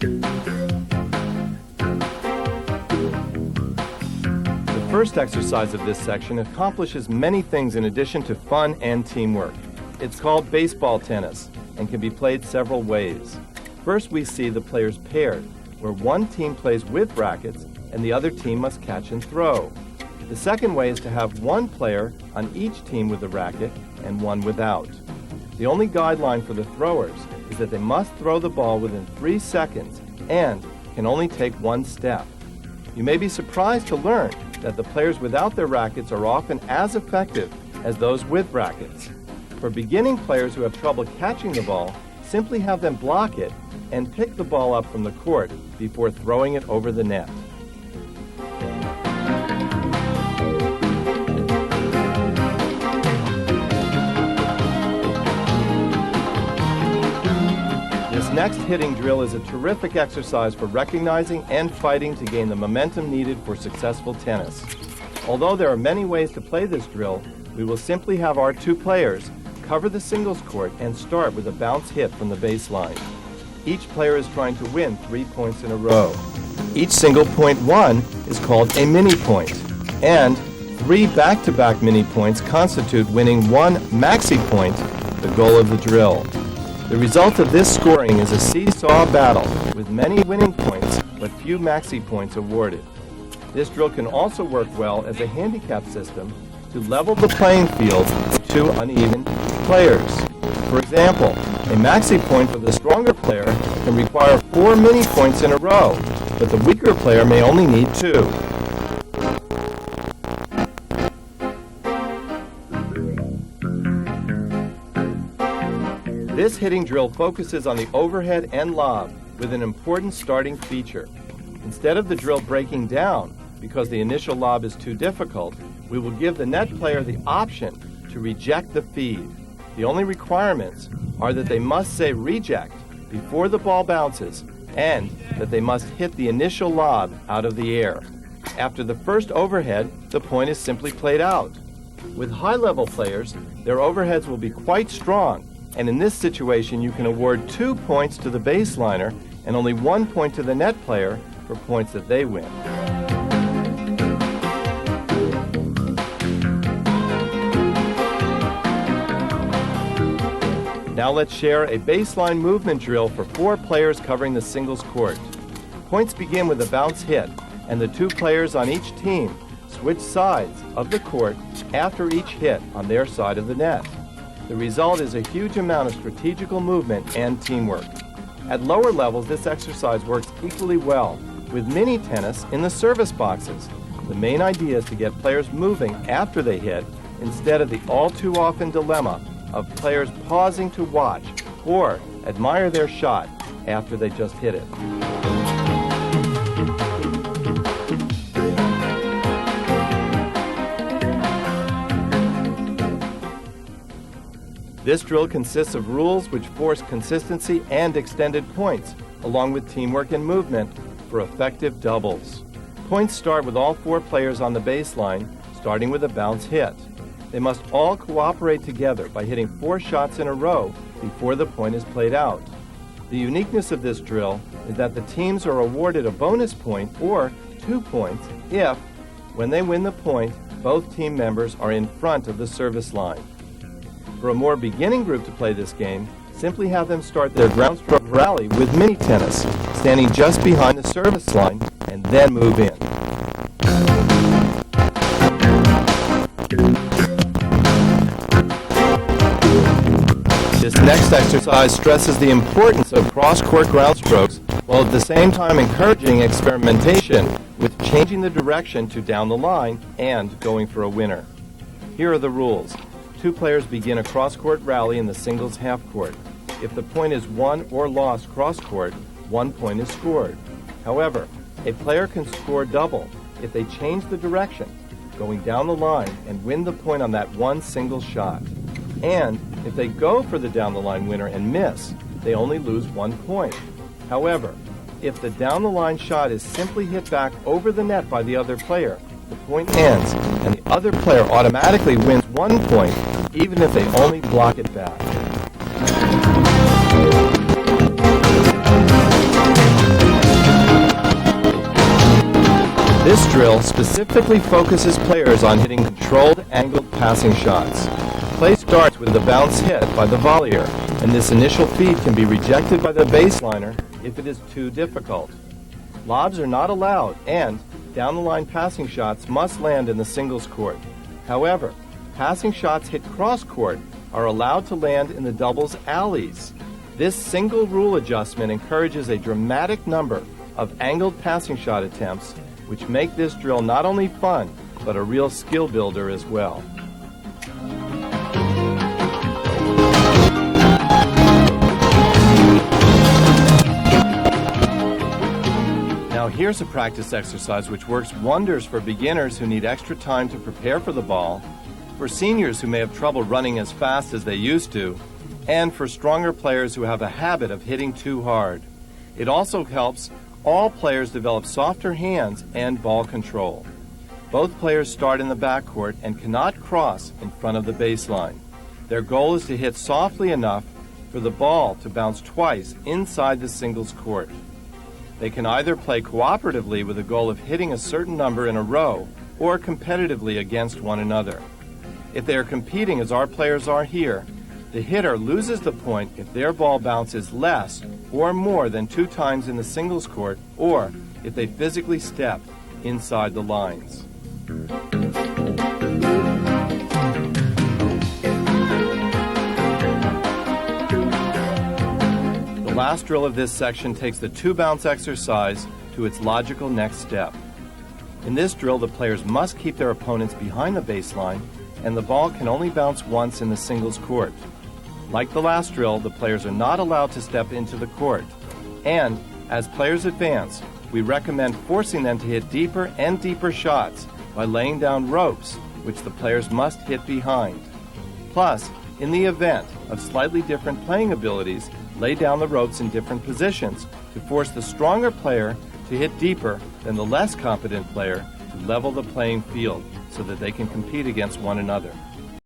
The first exercise of this section accomplishes many things in addition to fun and teamwork. It's called baseball tennis and can be played several ways. First, we see the players paired, where one team plays with rackets and the other team must catch and throw. The second way is to have one player on each team with a racket and one without. The only guideline for the throwers is that they must throw the ball within 3 seconds and can only take one step. You may be surprised to learn that the players without their rackets are often as effective as those with rackets. For beginning players who have trouble catching the ball, simply have them block it and pick the ball up from the court before throwing it over the net. This next hitting drill is a terrific exercise for recognizing and fighting to gain the momentum needed for successful tennis. Although there are many ways to play this drill, we will simply have our two players cover the singles court and start with a bounce hit from the baseline. Each player is trying to win 3 points in a row. Each single point won is called a mini point, and 3 back-to-back mini points constitute winning 1 maxi point, the goal of the drill. The result of this scoring is a seesaw battle with many winning points but few maxi points awarded. This drill can also work well as a handicap system to level the playing field with 2 uneven players. For example, a maxi point for the stronger player can require 4 mini points in a row, but the weaker player may only need 2. This hitting drill focuses on the overhead and lob with an important starting feature. Instead of the drill breaking down because the initial lob is too difficult, we will give the net player the option to reject the feed. The only requirements are that they must say reject before the ball bounces and that they must hit the initial lob out of the air. After the first overhead, the point is simply played out. With high-level players, their overheads will be quite strong, and in this situation you can award 2 points to the baseliner and only 1 point to the net player for points that they win. Now let's share a baseline movement drill for 4 players covering the singles court. Points begin with a bounce hit, and the 2 players on each team switch sides of the court after each hit on their side of the net. The result is a huge amount of strategical movement and teamwork. At lower levels, this exercise works equally well with mini tennis in the service boxes. The main idea is to get players moving after they hit instead of the all-too-often dilemma of players pausing to watch or admire their shot after they just hit it. This drill consists of rules which force consistency and extended points, along with teamwork and movement for effective doubles. Points start with all 4 players on the baseline, starting with a bounce hit. They must all cooperate together by hitting 4 shots in a row before the point is played out. The uniqueness of this drill is that the teams are awarded a bonus point or 2 points if, when they win the point, both team members are in front of the service line. For a more beginning group to play this game, simply have them start their Groundstroke rally with mini tennis, standing just behind the service line, and then move in. This next exercise stresses the importance of cross-court ground strokes while at the same time encouraging experimentation with changing the direction to down the line and going for a winner. Here are the rules. 2 players begin a cross-court rally in the singles half-court. If the point is won or lost cross-court, 1 point is scored. However, a player can score double if they change the direction, going down the line and win the point on that one single shot. And if they go for the down-the-line winner and miss, they only lose 1 point. However, if the down-the-line shot is simply hit back over the net by the other player, the point ends and the other player automatically wins 1 point, even if they only block it back. This drill specifically focuses players on hitting controlled, angled passing shots. Play starts with the bounce hit by the volleyer, and this initial feed can be rejected by the baseliner if it is too difficult. Lobs are not allowed, and down-the-line passing shots must land in the singles court. However, passing shots hit cross-court are allowed to land in the doubles alleys. This single rule adjustment encourages a dramatic number of angled passing shot attempts, which make this drill not only fun, but a real skill builder as well. Now here's a practice exercise which works wonders for beginners who need extra time to prepare for the ball, for seniors who may have trouble running as fast as they used to, and for stronger players who have a habit of hitting too hard. It also helps all players develop softer hands and ball control. Both players start in the backcourt and cannot cross in front of the baseline. Their goal is to hit softly enough for the ball to bounce twice inside the singles court. They can either play cooperatively with the goal of hitting a certain number in a row or competitively against one another. If they are competing as our players are here, the hitter loses the point if their ball bounces less or more than 2 times in the singles court, or if they physically step inside the lines. The last drill of this section takes the 2-bounce exercise to its logical next step. In this drill, the players must keep their opponents behind the baseline, and the ball can only bounce once in the singles court. Like the last drill, the players are not allowed to step into the court. And as players advance, we recommend forcing them to hit deeper and deeper shots by laying down ropes, which the players must hit behind. Plus, in the event of slightly different playing abilities, lay down the ropes in different positions to force the stronger player to hit deeper than the less competent player to level the playing field so that they can compete against one another.